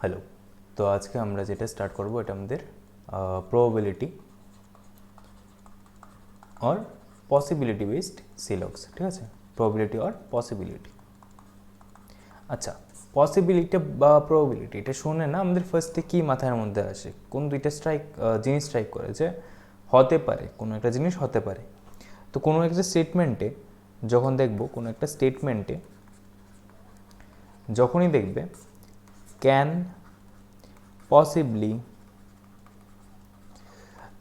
Hello. তো আজকে আমরা যেটা স্টার্ট করব এটা আমাদের প্রবাবিলিটি অর পসিবিলিটি বেসড সিলক্স, ঠিক আছে? Probability or possibility. আচ্ছা, পসিবিলিটি বা প্রবাবিলিটি এটা শুনে না আমাদের ফার্স্টে কী মাথার মধ্যে আসে? কোন দুইটা জিনিস স্ট্রাইক করে যে হতে পারে, কোনো একটা জিনিস হতে পারে। তো কোনো একটা স্টেটমেন্টে যখন দেখব, কোনো একটা স্টেটমেন্টে যখনই দেখবে ক্যান, পসিবলি,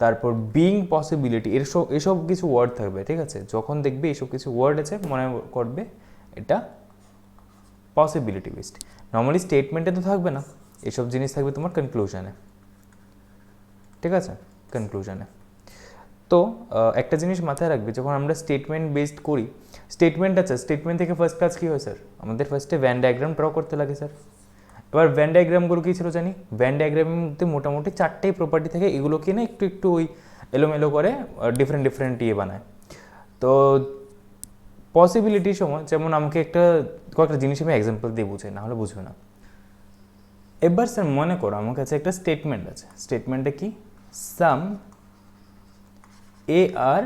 তারপর বিং পসিবিলিটি, এসব কিছু ওয়ার্ড থাকবে, ঠিক আছে? যখন দেখবে এসব কিছু ওয়ার্ড আছে মনে করবে এটা পসিবিলিটি বেসড। নর্মালি স্টেটমেন্টে তো থাকবে না, এসব জিনিস থাকবে তোমার কনক্লুশনে, ঠিক আছে? কনক্লুশনে। তো একটা জিনিস মাথায় রাখবে, যখন আমরা স্টেটমেন্ট বেসড করি, স্টেটমেন্ট আছে, স্টেটমেন্ট থেকে ফার্স্ট কাজ কী হয় স্যার? আমাদের ফার্স্টে ভ্যান ডায়াগ্রাম ড্র করতে লাগে স্যার। এবার ভ্যান ডায়াগ্রামগুলো কী ছিল জানি? ভ্যান ডায়াগ্রামের মধ্যে মোটামুটি 4টেই প্রপার্টি থাকে, এগুলোকে না একটু একটু ওই এলোমেলো করে ডিফারেন্ট ইয়ে বানায়। তো পসিবিলিটির সময় যেমন আমাকে কয়েকটা জিনিস আমি এক্সাম্পল দিয়ে বুঝাই, না হলে বুঝবে না। এবার স্যার মনে করো আমার কাছে একটা স্টেটমেন্ট আছে, স্টেটমেন্টে কি সাম এ আর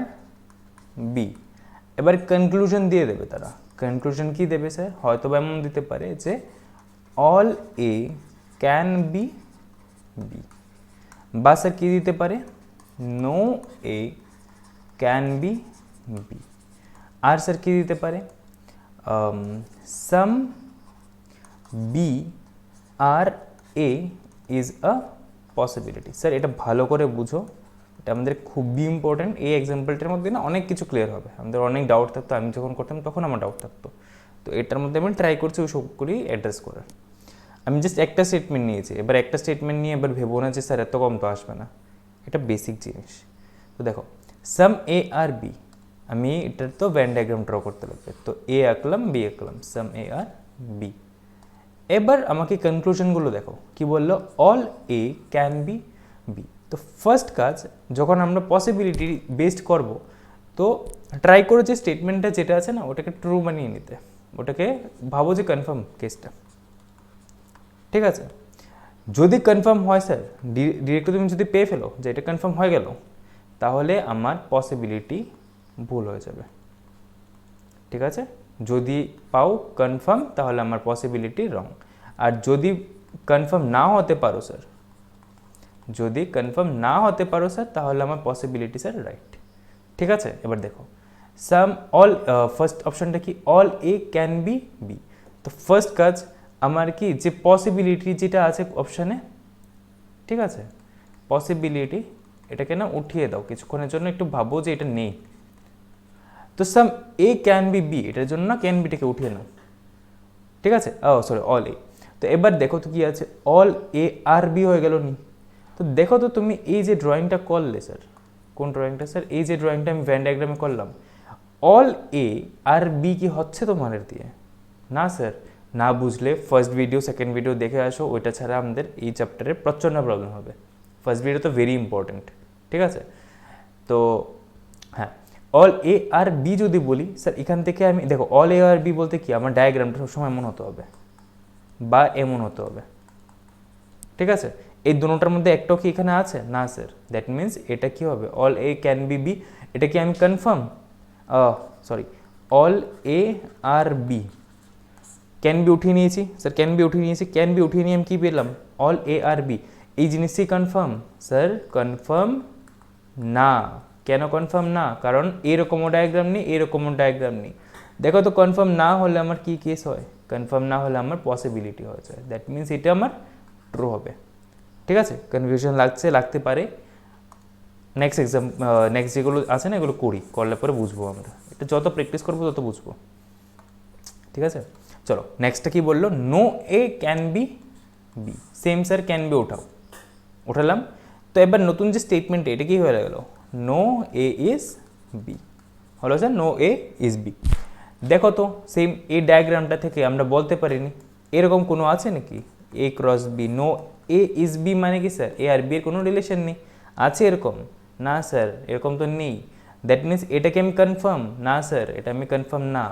বি। এবার কনক্লুশন দিয়ে দেবে তারা। কনক্লুশন কি দেবে স্যার? হয়তো বা এমন দিতে পারে যে all A can be B, বা স্যার কী দিতে পারে no A can be B. আর স্যার কী দিতে পারে some B are A is a possibility. Sir এটা ভালো করে বুঝো, এটা আমাদের খুবই ইম্পর্ট্যান্ট। এই এক্সাম্পলটার মধ্যে না অনেক কিছু ক্লিয়ার হবে। আমাদের অনেক ডাউট থাকতো, আমি যখন করতাম তখন আমার ডাউট থাকতো। তো এটার মধ্যে আমি ট্রাই করছি ওই সবগুলি অ্যাড্রেস করার। আমি জাস্ট একটা স্টেটমেন্ট নিয়েছি, এবার একটা স্টেটমেন্ট নিয়ে এবার ভেবো না যে স্যার এত কম তো আসবে না, এটা বেসিক জিনিস। তো দেখো সাম এ আর বি, আমি এটার তো ভ্যান ডায়াগ্রাম ড্র করতে লাগবে। তো এ আঁকলাম, বি আঁকলাম, সাম এ আর বি। এবার আমাকে কনক্লুশনগুলো দেখো কি বললো, all A can be b. তো ফার্স্ট কাজ যখন আমরা পসিবিলিটি বেসড করব, তো ট্রাই করো যে স্টেটমেন্টটা যেটা আছে না ওটাকে ট্রু বানিয়ে নিতে, ওটাকে ভাবো যে কনফার্ম কেসটা, ঠিক আছে? যদি কনফার্ম হয় স্যার, ডিরেক্টলি তুমি যদি পেয়ে ফেলো যে এটা কনফার্ম হয়ে গেল, তাহলে আমার পসিবিলিটি ভুল হয়ে যাবে, ঠিক আছে? যদি পাও কনফার্ম তাহলে আমার পসিবিলিটি রং। আর যদি কনফার্ম না হতে পারো স্যার, যদি কনফার্ম না হতে পারো স্যার, তাহলে আমার পসিবিলিটি স্যার রাইট, ঠিক আছে? এবার দেখো সাম অল, ফার্স্ট অপশনটা কি all A can be b. তো ফার্স্ট কাজ আমার কি যে পসিবিলিটি যেটা আছে অপশানে, ঠিক আছে, পসিবিলিটি এটাকে না উঠিয়ে দাও কিছুক্ষণের জন্য, একটু ভাবো যে এটা নেই। তো সাম এ ক্যান বি বি, এটার জন্য না ক্যান বিটাকে উঠিয়ে নাও, ঠিক আছে? সরি, অল এ। তো এবার দেখো তো কি আছে, অল এ আর বি হয়ে গেল নি? তো দেখো তো তুমি এই যে ড্রয়িংটা করলে স্যার, কোন ড্রয়িংটা স্যার? এই যে ড্রয়িংটা আমি ভ্যান ডায়াগ্রামে করলাম, অল এ আর বি কি হচ্ছে তোমাদের দিয়ে? না স্যার। না বুঝলে ফার্স্ট ভিডিও সেকেন্ড ভিডিও দেখে আসো, ওইটা ছাড়া আমাদের এই চ্যাপ্টারে প্রচণ্ড প্রবলেম হবে। ফার্স্ট ভিডিও তো ভেরি ইম্পর্টেন্ট, ঠিক আছে? তো হ্যাঁ, অল এ আর বি যদি বলি স্যার, এখান থেকে আমি দেখো অল এ আর বি বলতে কি আমার ডায়াগ্রামটা সবসময় এমন হতে হবে বা এমন হতে হবে, ঠিক আছে? এই দুটোটার মধ্যে একটাও কি এখানে আছে? না স্যার। দ্যাট মিনস এটা কি হবে all A can be b. এটা কি আমি confirm? Sorry, all a are b can be উঠিয়ে নিয়েছি স্যার, ক্যান বি উঠিয়ে নিয়েছি, ক্যান বি উঠিয়ে নিয়ে আমি কী পেলাম অল এ আর বি। এই জিনিসই কনফার্ম স্যার? কনফার্ম না। কেন কনফার্ম না? কারণ এরকমও ডায়াগ্রাম নেই, এরকমও ডায়াগ্রাম নেই। দেখো তো কনফার্ম না হলে আমার কি কেস হয়? কনফার্ম না হলে আমার পসিবিলিটি হয়ে যায়। দ্যাট মিনস এটা আমার ট্রু হবে, ঠিক আছে? কনফিউশন লাগতে পারে। নেক্সট যেগুলো আছে না এগুলো করলে পরে বুঝবো আমরা, এটা যত প্র্যাকটিস করবো তত বুঝবো, ঠিক আছে? চলো নেক্সটটা কি বললো, no A can be B. Same sir, can be উঠালাম। তো এবার নতুন যে স্টেটমেন্ট এটা কি হয়ে গেল, নো এ ইজ বি হলো sir, no A is B. দেখো তো সেম এই ডায়াগ্রামটা থেকে আমরা বলতে পারিনি এরকম কোনো আছে নাকি A cross B, no A is B মানে কি স্যার এ আর বি এর কোনো রিলেশন নেই? আছে এরকম? না স্যার, এরকম তো নেই। দ্যাট মিনস এটাকে আমি কনফার্ম? না স্যার, এটা আমি কনফার্ম না।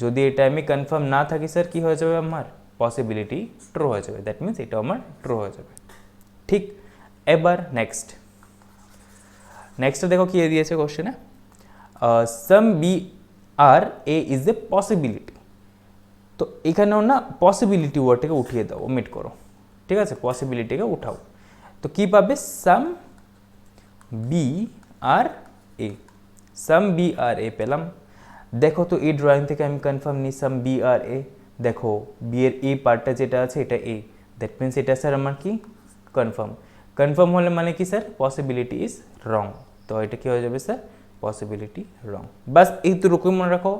যদি এটা আমি কনফার্ম না থাকি স্যার, কি হয়ে যাবে আমার পসিবিলিটি ট্রু হয়ে যাবে, দ্যাট মিনস এটাও আমার ট্রু হয়ে যাবে। ঠিক, এবার নেক্সটটা দেখো কি দিয়েছে কোশ্চেনে, some B are A is a possibility. তো এখানেও না পসিবিলিটি ওয়ার্ডটাকে উঠিয়ে দাও, ওমিট করো, ঠিক আছে, পসিবিলিটিকে উঠাও। তো কী পাবে, sum be are A, sum be are এ পেলাম। দেখো তো এই ড্রয়িং থেকে আমি কনফার্ম নিই সাম বি আর এ, দেখো বি এর এ পার্টটা যেটা আছে এটা এ, দ্যাট মিনস এটা স্যার আমার কি কনফার্ম হলে মানে কি স্যার, পসিবিলিটি ইজ রং। তো এটা কী হয়ে যাবে স্যার, পসিবিলিটি রং। বাস এইটুকু মনে রাখো,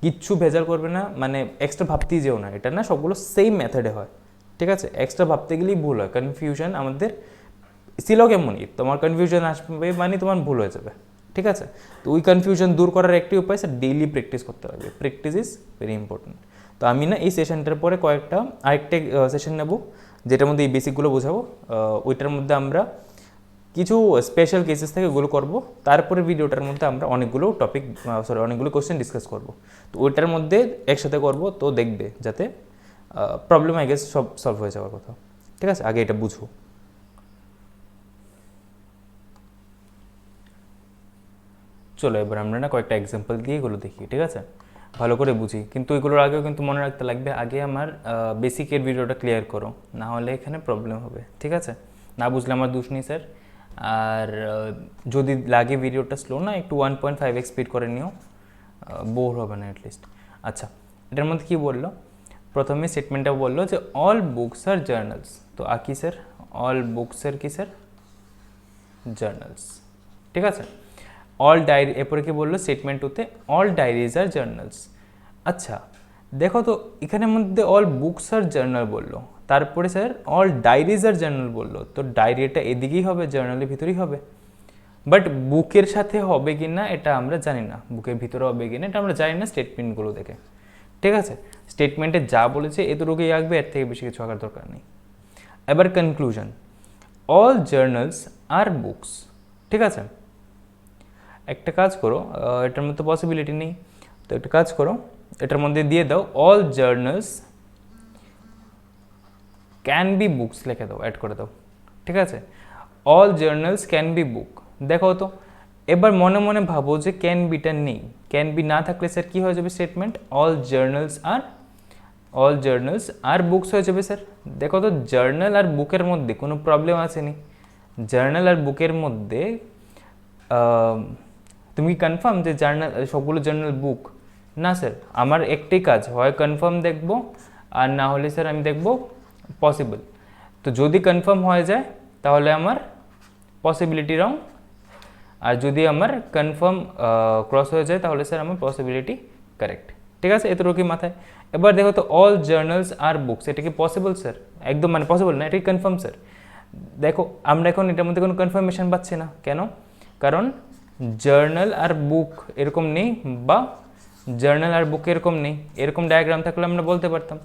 কিচ্ছু ভেজাল করবে না, মানে এক্সট্রা ভাবতেই যেও না, এটা না সবগুলো সেম মেথডে হয়, ঠিক আছে, এক্সট্রা ভাবতে গেলেই ভুল হয়, কনফিউশন আমাদের ছিল কেমনই, তোমার কনফিউশন আসবে মানে তোমার ভুল হয়ে যাবে, ঠিক আছে। তো ওই কনফিউশন দূর করার একটি উপায় স্যার, ডেইলি প্র্যাকটিস করতে হবে, প্র্যাকটিস ইজ ভেরি ইম্পর্টেন্ট। তো আমি না এই সেশনটার পরে আরেকটা সেশন নেব যেটার মধ্যে এই বেসিকগুলো বোঝাবো, ওইটার মধ্যে আমরা কিছু স্পেশাল কেসেস থেকে ওগুলো করবো, তারপরে ভিডিওটার মধ্যে আমরা অনেকগুলো কোশ্চেন ডিসকাস করবো। তো ওইটার মধ্যে একসাথে করবো, তো দেখবে যাতে প্রবলেম আই গেস সব সলভ হয়ে যাওয়ার কথা, ঠিক আছে, আগে এটা বুঝো। চলো এবার আমরা না কয়েকটা এক্সাম্পল দিয়ে এগুলো দেখি, ঠিক আছে, ভালো করে বুঝি, কিন্তু এগুলোর আগেও কিন্তু মনে রাখতে লাগবে, আগে আমার বেসিকের ভিডিওটা ক্লিয়ার করো, না হলে এখানে প্রবলেম হবে, ঠিক আছে, না বুঝলে আমার দোষ নেই স্যার। আর যদি লাগে ভিডিওটা স্লো না, একটু 1.5x স্পিড করে নিও, বোর হবে না অ্যাটলিস্ট। আচ্ছা, এটার মধ্যে কী বললো, প্রথমে স্টেটমেন্টটা বললো যে অল বুকস আর জার্নালস। তো কি স্যার, অল বুকসের কি স্যার, জার্নালস, ঠিক আছে। অল ডায়েরি, এরপরে কি বললো স্টেটমেন্ট টুতে, অল ডায়েরিজ আর জার্নালস। আচ্ছা দেখো তো এখানের মধ্যে অল বুকস আর জার্নাল বললো, তারপরে স্যার অল ডায়েরিজ আর জার্নাল বললো, তো ডায়েরিটা এদিকেই হবে, জার্নালের ভিতরেই হবে, বাট বুকের সাথে হবে কি না এটা আমরা জানি না, বুকের ভিতরে হবে কি না এটা আমরা জানি না স্টেটমেন্টগুলো দেখে, ঠিক আছে। স্টেটমেন্টে যা বলেছে এতটুকুই আঁকবে, এর থেকে বেশি কিছু আঁকার দরকার নেই। এবার কনক্লুশন, অল জার্নালস আর বুকস, ঠিক আছে। একটা কাজ করো, এটার মধ্যে পসিবিলিটি নেই, তো একটা কাজ করো, এটার মধ্যে দিয়ে দাও all journals can be books, লিখে দাও, অ্যাড করে দাও, ঠিক আছে। অল জার্নালস ক্যান বি বুক, দেখো তো এবার মনে মনে ভাবো যে ক্যান বিটা নেই, ক্যান বি না থাকলে স্যার কী হয়ে যাবে স্টেটমেন্ট, অল জার্নালস আর বুকস হয়ে যাবে স্যার। দেখো তো জার্নাল আর বুকের মধ্যে কোনো প্রবলেম আসেনি, জার্নাল আর বুকের মধ্যে তুমি কনফার্ম যে জার্নাল সবগুলো জার্নাল বুক না স্যার, আমার একটাই কাজ, হয় কনফার্ম দেখবো আর না হলে স্যার আমি দেখবো পসিবল। তো যদি কনফার্ম হয়ে যায় তাহলে আমার পসিবিলিটি রং, আর যদি আমার কনফার্ম ক্রস হয়ে যায় তাহলে স্যার আমার পসিবিলিটি কারেক্ট, ঠিক আছে, এতটুকুই মাথায়। এবার দেখো তো অল জার্নালস আর বুকস, এটা কি পসিবল স্যার, একদম মানে পসিবল না, এটা কি কনফার্ম স্যার। দেখো আমরা এখন এটার মধ্যে কোনো কনফার্মেশন পাচ্ছি না, কেন, কারণ জার্নাল আর বুক এরকম নেই, বা জার্নাল আর বুক এরকম নেই, এরকম ডায়াগ্রাম থাকলে আমরা বলতে পারতাম।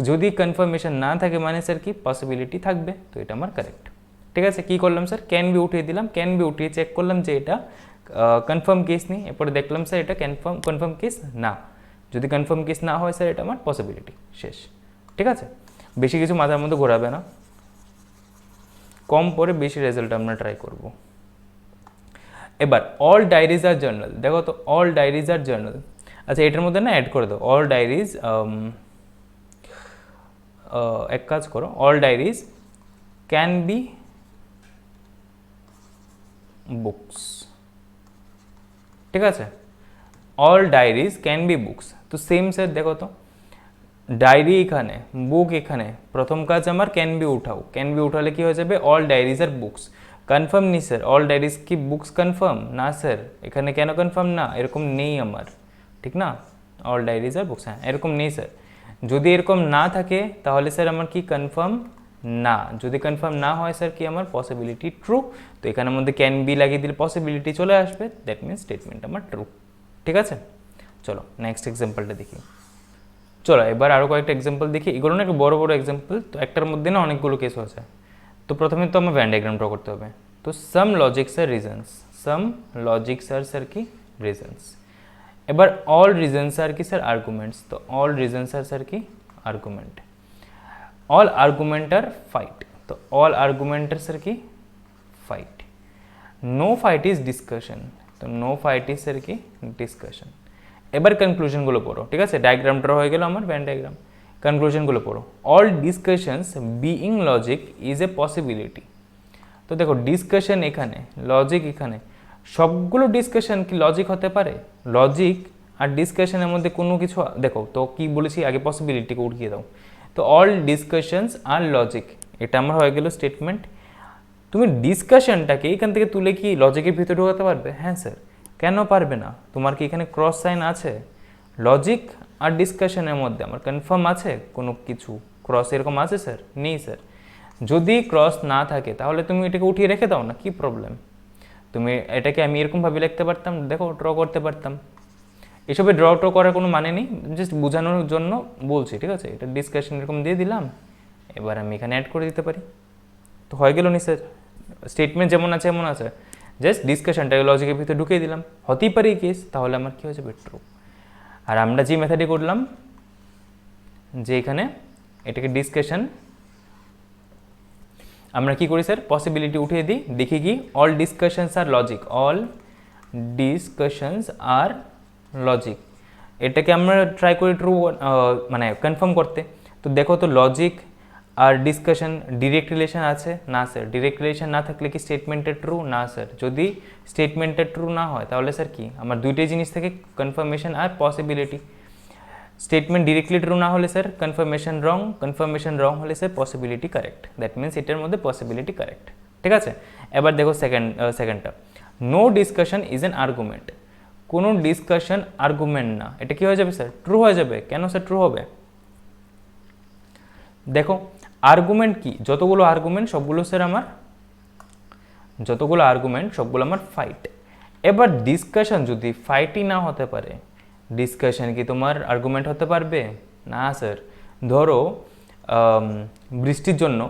যদি কনফার্মেশন না থাকে মানে স্যার কি পসিবিলিটি থাকবে, তো এটা আমার কারেক্ট, ঠিক আছে। কী করলাম স্যার, ক্যান বি উঠিয়ে দিলাম, ক্যান বি উঠিয়ে চেক করলাম যে এটা কনফার্ম কেস নেই, এরপরে দেখলাম স্যার এটা কনফার্ম কেস না, যদি কনফার্ম কেস না হয় স্যার এটা আমার পসিবিলিটি, শেষ, ঠিক আছে। বেশি কিছু মাথার মধ্যে ঘোরাবে না, কম পরে বেশি রেজাল্ট আমরা ট্রাই করব। এবার অল ডায়েরিজ আর জার্নাল, দেখো তো অল ডায়েরিজ আর জার্নাল, আচ্ছা এটার মধ্যে না অ্যাড করে দাও অল ডায়েরিজ, এক কাজ করো, all diaries can be books, ঠিক আছে, all diaries can be books. তো সেম স্যার দেখো তো ডায়েরি এখানে, বুক এখানে, প্রথম কাজ আমার ক্যান বি উঠাও, ক্যান বি উঠালে কি হয়ে যাবে অল ডায়েরিজ আর বুকস। কনফার্ম নেই স্যার, অল ডায়েরিজ কি বুকস কনফার্ম না স্যার, এখানে কেন কনফার্ম না, এরকম নেই আমার, ঠিক না, অল ডায়েরিজ আর বুকস, হ্যাঁ এরকম নেই স্যার। যদি এরকম না থাকে তাহলে স্যার আমার কি কনফার্ম না, যদি কনফার্ম না হয় স্যার কি আমার পসিবিলিটি ট্রু, তো এখানের মধ্যে ক্যান বি লাগিয়ে দিলে পসিবিলিটি চলে আসবে, দ্যাট মিনস স্টেটমেন্ট আমার ট্রু, ঠিক আছে। চলো নেক্সট এক্সাম্পলটা দেখি। চলো এবার আরও কয়েকটা এক্সাম্পল দেখি, এগুলো না একটু বড় বড় এক্সাম্পল, তো একটার মধ্যে না অনেকগুলো কেস হয়েছে। তো প্রথমে তো আমার ভ্যান ডায়াগ্রাম ড্র করতে হবে, তো some logics are reasons, some logics are sir কি রিজনস। এবার অল রিজনস আর কি স্যার আর্গুমেন্টস, তো অল রিজনস আর স্যার কি argument, all argument are fight. তো অল আর্গুমেন্টের স্যার কি fight, no fight is discussion, তো নো ফাইট ইজ স্যার কি ডিসকাশন। এবার কনক্লুশনগুলো পড়ো, ঠিক আছে, ডায়াগ্রাম ড্র হয়ে গেল আমার ভ্যান ডায়াগ্রাম, কনক্লুশনগুলো পড়ো। All discussions being logic is a possibility. তো দেখো ডিসকাশন এখানে, লজিক এখানে, সবগুলো ডিসকাশন কি লজিক হতে পারে? লজিক আর ডিসকাশনের মধ্যে কোনো কিছু, দেখো তো কি বলেছি আগে, পসিবিলিটিকে উঠিয়ে দাও। তো অল ডিসকাশনস আর লজিক, এটা আমার হয়ে গেল স্টেটমেন্ট। তুমি ডিসকাশনটাকে এখান থেকে তুলে কি লজিকের ভিতরে ঢোকাতে পারবে? হ্যাঁ স্যার, কেন পারবে না? তোমার কি এখানে ক্রস সাইন আছে? লজিক আর ডিসকাশনের মধ্যে আমার কনফার্ম আছে কোনো কিছু ক্রস এরকম আছে স্যার? নেই স্যার। যদি ক্রস না থাকে তাহলে তুমি এটাকে উঠিয়ে রেখে দাও না, কি প্রবলেম? তুমি এটাকে আমি এরকমভাবে লিখতে পারতাম, দেখো ড্র করতে পারতাম। এসবে ড্র ট্র করার কোনো মানে নেই, জাস্ট বোঝানোর জন্য বলছি, ঠিক আছে। এটা ডিসকাশন এরকম দিয়ে দিলাম, এবার আমি এখানে অ্যাড করে দিতে পারি, তো হয়ে গেল নি স্যার? স্টেটমেন্ট যেমন আছে এমন আছে, জাস্ট ডিসকাশনটাকে লজিকের ভিতরে ঢুকিয়ে দিলাম, হতেই পারে কেস, তাহলে আমার কী হয়ে যাবে ট্রু। আর আমরা যে মেথডে করলাম যে এখানে এটাকে ডিসকাশন, আমরা কি করি স্যার, পসিবিলিটি উঠিয়ে দিই, দেখি কি অল ডিসকাশনস আর লজিক, অল ডিসকাশনস আর লজিক, এটাকে আমরা ট্রাই করি ট্রু মানে কনফার্ম করতে। তো দেখো তো লজিক আর ডিসকাশন ডিরেক্ট রিলেশন আছে? না স্যার। ডিরেক্ট রিলেশন না থাকলে কি স্টেটমেন্টের ট্রু? না স্যার। যদি স্টেটমেন্টের ট্রু না হয় তাহলে স্যার কি আমার দুইটাই জিনিস থেকে কনফার্মেশন আর পসিবিলিটি। স্টেটমেন্ট ডিরেক্টলি ট্রু না হলে sir confirmation wrong, confirmation wrong হলে sir possibility correct, that means এটার মধ্যে পসিবিলিটি কারেক্ট, ঠিক আছে। এবার দেখো সেকেন্ডটা, no discussion is an argument. কোনো ডিসকাশন আর্গুমেন্ট না, এটা কি হয়ে যাবে স্যার? ট্রু হয়ে যাবে। কেন স্যার ট্রু হবে? দেখো আর্গুমেন্ট কি, যতগুলো আর্গুমেন্ট সবগুলো স্যার আমার, যতগুলো আর্গুমেন্ট সবগুলো আমার ফাইট। এবার ডিসকাশন যদি ফাইটই না হতে পারে, ডিসকাশন কি তোমার আর্গুমেন্ট হতে পারবে? না স্যার। ধরো বৃষ্টির জন্য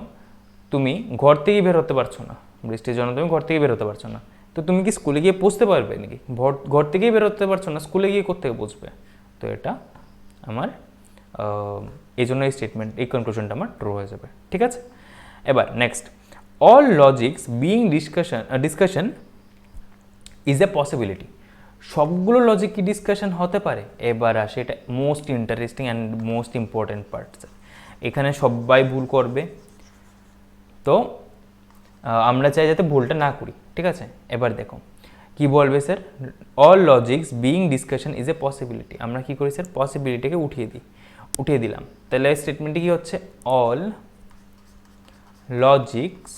তুমি ঘর থেকেই বের হতে পারছো না, বৃষ্টির জন্য তুমি ঘর থেকে বের হতে পারছো না, তো তুমি কি স্কুলে গিয়ে পৌঁছতে পারবে নাকি? ঘর থেকেই বের হতে পারছো না, স্কুলে গিয়ে কোত্থেকে পৌঁছবে? তো এটা আমার এই জন্য এই স্টেটমেন্ট, এই কনক্লুশনটা আমার ট্রু হয়ে যাবে, ঠিক আছে। এবার next, all logics being discussion is a possibility. সবগুলো লজিক কি ডিসকাশন হতে পারে? এবার আসে এটা most interesting and most important part. এখানে সবাই ভুল করবে, তো আমরা চাই যাতে ভুলটা না করি, ঠিক আছে। এবার দেখো কি বলবে sir, all logics being discussion is a possibility. আমরা কি করি স্যার, পসিবিলিটিকে উঠিয়ে দিলাম। তাহলে স্টেটমেন্টটি কি হচ্ছে, অল লজিক্স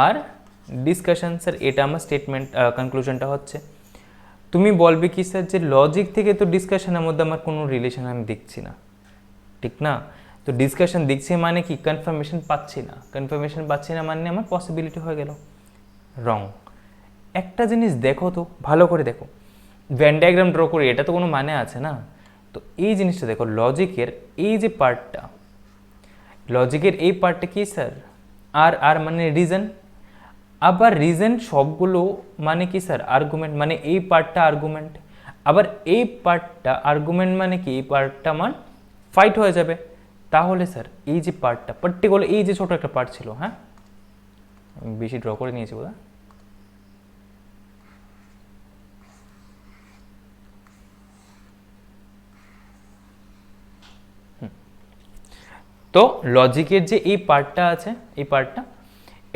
আর ডিসকাশন। স্যার এটা আমার স্টেটমেন্ট কনক্লুশনটা হচ্ছে। তুমি বলবে কি স্যার যে লজিক থেকে তো ডিসকাশনের মধ্যে আমার কোনো রিলেশন আমি দেখছি না, ঠিক না? তো ডিসকাশন দেখছি মানে কি, কনফার্মেশন পাচ্ছি না, কনফার্মেশন পাচ্ছি না মানে আমার পসিবিলিটি হয়ে গেল। রং। একটা জিনিস দেখো তো ভালো করে দেখো, ভেন ডায়াগ্রাম ড্র করি, এটা তো কোনো মানে আছে না? তো এই জিনিসটা দেখো, লজিকের এই যে পার্টটা, লজিকের এই পার্টটা কি স্যার, আর আর মানে রিজন, আবার রিজন সবগুলো মানে কি স্যার, আর্গুমেন্ট, মানে এই পার্টটা আর্গুমেন্ট, আবার এই পার্টটা আর্গুমেন্ট মানে কি, এই পার্টটা আমার ফাইট হয়ে যাবে। তাহলে স্যার এই যে পার্টটা পার্টিকুলার, এই যে ছোট একটা পার্ট ছিল, হ্যাঁ আমি বেশি ড্র করে নিয়েছি বোধহয়, তো লজিকের যে এই পার্টটা আছে, এই পার্টটা,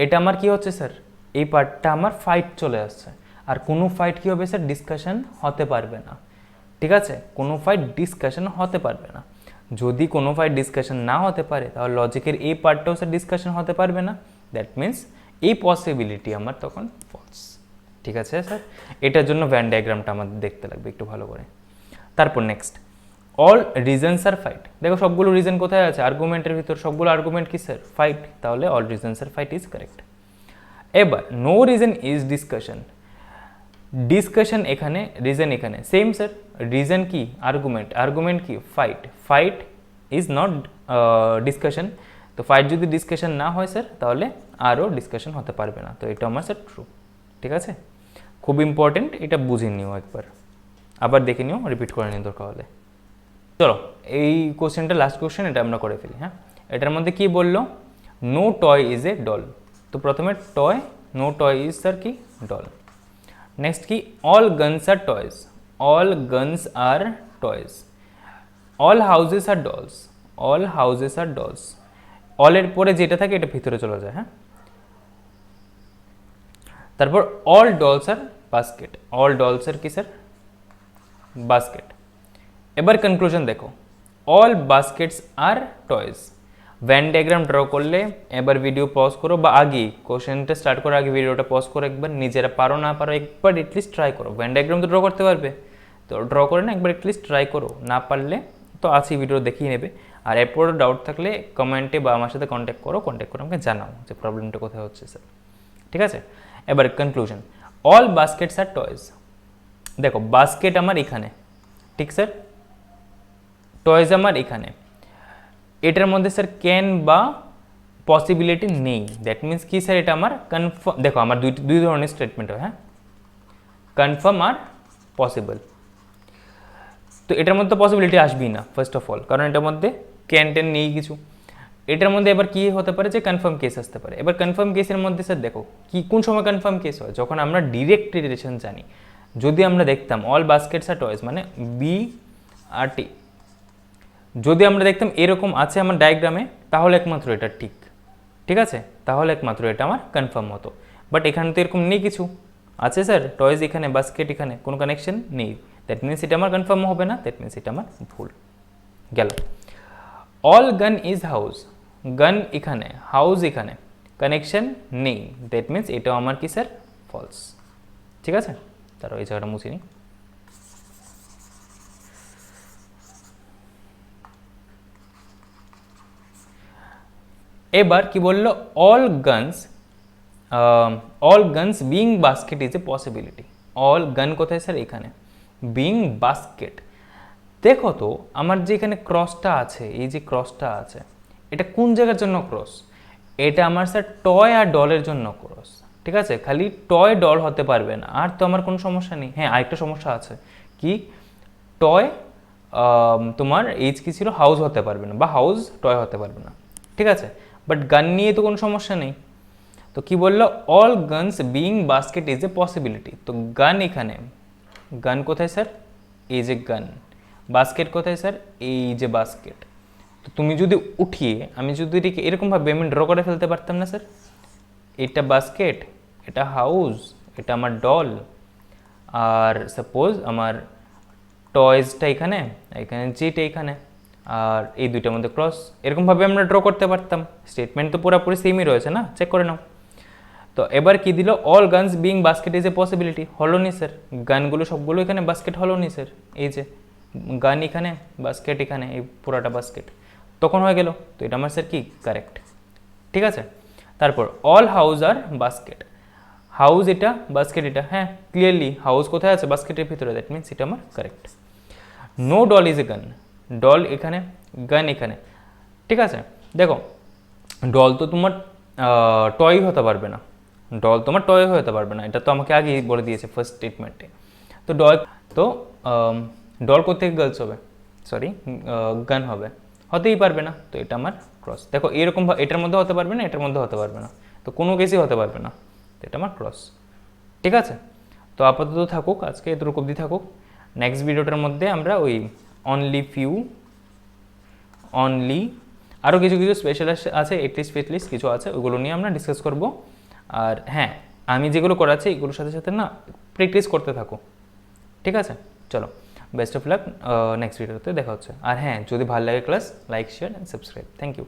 এটা আমার কি হচ্ছে স্যার, এই পার্টটা আমার ফাইট চলে আসছে। আর কোনো ফাইট কি হবে স্যার, ডিসকাশন হতে পারবে না, ঠিক আছে। কোনো ফাইট ডিসকাশন হতে পারবে না। যদি কোনো ফাইট ডিসকাশন না হতে পারে তাহলে লজিকের এই পার্টটাও স্যার ডিসকাশন হতে পারবে না, দ্যাট মিনস এই পসিবিলিটি আমার তখন ফলস, ঠিক আছে স্যার। এটার জন্য ভ্যান ডায়াগ্রামটা আমাদের দেখতে লাগবে একটু ভালো করে। তারপর নেক্সট, অল রিজনস আর ফাইট। দেখো সবগুলো রিজন কোথায় আছে, আর্গুমেন্টের ভিতর, সবগুলো আর্গুমেন্ট কি স্যার, ফাইট, তাহলে অল রিজনস আর ফাইট ইজ কারেক্ট। এবার no reason is discussion, discussion এখানে, রিজন এখানে, সেম স্যার। রিজন কি, আর্গুমেন্ট, আর্গুমেন্ট কি, fight, fight is not discussion. তো ফাইট যদি ডিসকাশন না হয় স্যার তাহলে আরও ডিসকাশন হতে পারবে না, তো এটা আমার স্যার ট্রু, ঠিক আছে। খুব ইম্পর্টেন্ট, এটা বুঝে নিও একবার, আবার দেখে নিও, রিপিট করে নিও দরকার হলে। চলো এই কোশ্চেনটা লাস্ট কোশ্চেন, এটা আমরা করে ফেলি। হ্যাঁ, এটার মধ্যে কি বললো, no toy is a doll. তো প্রথমে toy, no toy is sir কি ডল। নেক্সট কি, all guns are toys, all guns are toys. All houses are dolls, all houses are dolls. অলের পরে যেটা থাকে এটা ভিতরে চলে যায়। হ্যাঁ, তারপর all dolls are basket, all dolls are কি স্যার বাস্কেট। এবার কনক্লুশন দেখো, all baskets are toys. Venn diagram draw করলে এবার ভিডিও পজ করো, বা আগে কোশ্চেনটা স্টার্ট করার আগে ভিডিওটা পজ করো একবার, নিজেরা পারো না পারো একবার এটলিস্ট ট্রাই করো। ভ্যান ডায়াগ্রাম তো ড্র করতে পারবে, তো ড্র করে না একবার এটলিস্ট ট্রাই করো, না পারলে তো আছেই ভিডিও দেখিয়ে নেবে। আর এরপর ডাউট থাকলে কমেন্টে বা আমার সাথে কন্ট্যাক্ট করো, কন্ট্যাক্ট করে আমাকে জানাও যে প্রবলেমটা কোথায় হচ্ছে স্যার। ঠিক আছে, এবার conclusion, all baskets are toys. দেখো বাস্কেট আমার এখানে, ঠিক স্যার, টয়েস আমার এখানে। এটার মধ্যে স্যার ক্যান বা পসিবিলিটি নেই। দ্যাট মিনস কি স্যার, এটা আমার কনফার্ম। দেখো আমার দুই ধরনের স্টেটমেন্ট হয়। হ্যাঁ, কনফার্ম আর পসিবল। তো এটার মধ্যে পসিবিলিটি আসবেই না ফার্স্ট অফ অল, কারণ এটার মধ্যে ক্যান টেন নেই কিছু। এটার মধ্যে এবার কি হতে পারে, যে কনফার্ম কেস আসতে পারে। এবার কনফার্ম কেসের মধ্যে স্যার দেখো কি কোন সময় কনফার্ম কেস হয়, যখন আমরা ডিরেক্ট রিলেশন জানি। যদি আমরা দেখতাম অল বাস্কেটস আর টয়েস মানে বি আর টি, যদি আমরা দেখতাম এরকম আছে আমার ডায়াগ্রামে, তাহলে একমাত্র এটা ঠিক, ঠিক আছে, তাহলে একমাত্র এটা আমার কনফার্ম হতো। বাট এখানে তো এরকম নেই কিছু, আছে স্যার টয়েস এখানে, বাস্কেট এখানে, কোনো কানেকশন নেই। দ্যাট মিনস এটা আমার কনফার্ম হবে না, দ্যাট মিনস এটা আমার ভুল গেল। অল গান ইজ হাউস, গান এখানে, হাউস এখানে, কানেকশন নেই, দ্যাট মিনস এটাও আমার কি স্যার ফলস। ঠিক আছে, তারও এই জায়গাটা মুছে নিই। এবার কি বললো, all guns being basket is a possibility. All গান কোথায় স্যার এখানে, বিং বাস্কেট। দেখো তো আমার যে এখানে ক্রসটা আছে, এই যে ক্রসটা আছে, এটা কোন জায়গার জন্য ক্রস, এটা আমার স্যার টয় আর ডলের জন্য ক্রস। ঠিক আছে, খালি টয় ডল হতে পারবে না, আর তো আমার কোনো সমস্যা নেই। হ্যাঁ, আরেকটা সমস্যা আছে কি, টয় তোমার এইচ কি ছিল, হাউস হতে পারবে না, বা হাউস টয় হতে পারবে না। ঠিক আছে, বাট গান নিয়ে তো কোনো সমস্যা নেই। তো কি বললো, all guns being basket is a possibility. তো গান এখানে, গান কোথায় স্যার, এই যে গান। বাস্কেট কোথায় স্যার, এই যে বাস্কেট। তো তুমি যদি উঠিয়ে, আমি যদি এটাকে এরকমভাবে আমি ড্র করে ফেলতে পারতাম না স্যার, এটা বাস্কেট, এটা হাউস, এটা আমার ডল, আর সাপোজ আমার টয়েসটা এখানে, এখানে যেটা এখানে, আর এই দুইটার মধ্যে ক্রস, এরকমভাবে আমরা ড্র করতে পারতাম। স্টেটমেন্ট তো পুরোপুরি সেমই রয়েছে না, চেক করে নাও। তো এবার কি দিল, all guns being basket is a possibility, হলো নি স্যার, গানগুলো সবগুলো এখানে, বাস্কেট হলো নি স্যার, এই যে গান এখানে, বাস্কেট এখানে, এই পুরাটা বাস্কেট, তখন হয়ে গেল। তো এটা আমার স্যার কি কারেক্ট। ঠিক আছে, তারপর অল হাউস আর বাস্কেট, হাউস এটা, বাস্কেট এটা। হ্যাঁ, ক্লিয়ারলি হাউস কোথায় আছে, বাস্কেটের ভিতরে, দ্যাট মিনস এটা আমার correct. No doll is a gun, doll এখানে, গান এখানে। ঠিক আছে, দেখো ডল তো তোমার টয় হতে পারবে না, ডল তোমার টয় হতে পারবে না, এটা তো আমাকে আগেই বলে দিয়েছে ফার্স্ট স্টেটমেন্টে। তো ডল কোথেকে গার্লস হবে, সরি গান হবে, হতেই পারবে না। তো এটা আমার ক্রস। দেখো এরকম এটার মধ্যে হতে পারবে না, এটার মধ্যে হতে পারবে না, তো কোনো কেসই হতে পারবে না, তো এটা আমার ক্রস। ঠিক আছে, তো আপাতত থাকুক, আজকে এতটুকু অবধি থাকুক। নেক্সট ভিডিওটার মধ্যে আমরা ওই অনলি আরও কিছু কিছু স্পেশাল আছে, এটলিস্ট ফেটলিস্ট কিছু আছে, ওইগুলো নিয়ে আমরা ডিসকাস করব। আর হ্যাঁ, আমি যেগুলো করাচ্ছি এগুলোর সাথে সাথে না প্র্যাকটিস করতে থাকো। ঠিক আছে, চলো, বেস্ট অফ লাক, নেক্সট ভিডিওতে দেখা হচ্ছে। আর হ্যাঁ, যদি ভালো লাগে class, like, share and subscribe. Thank you.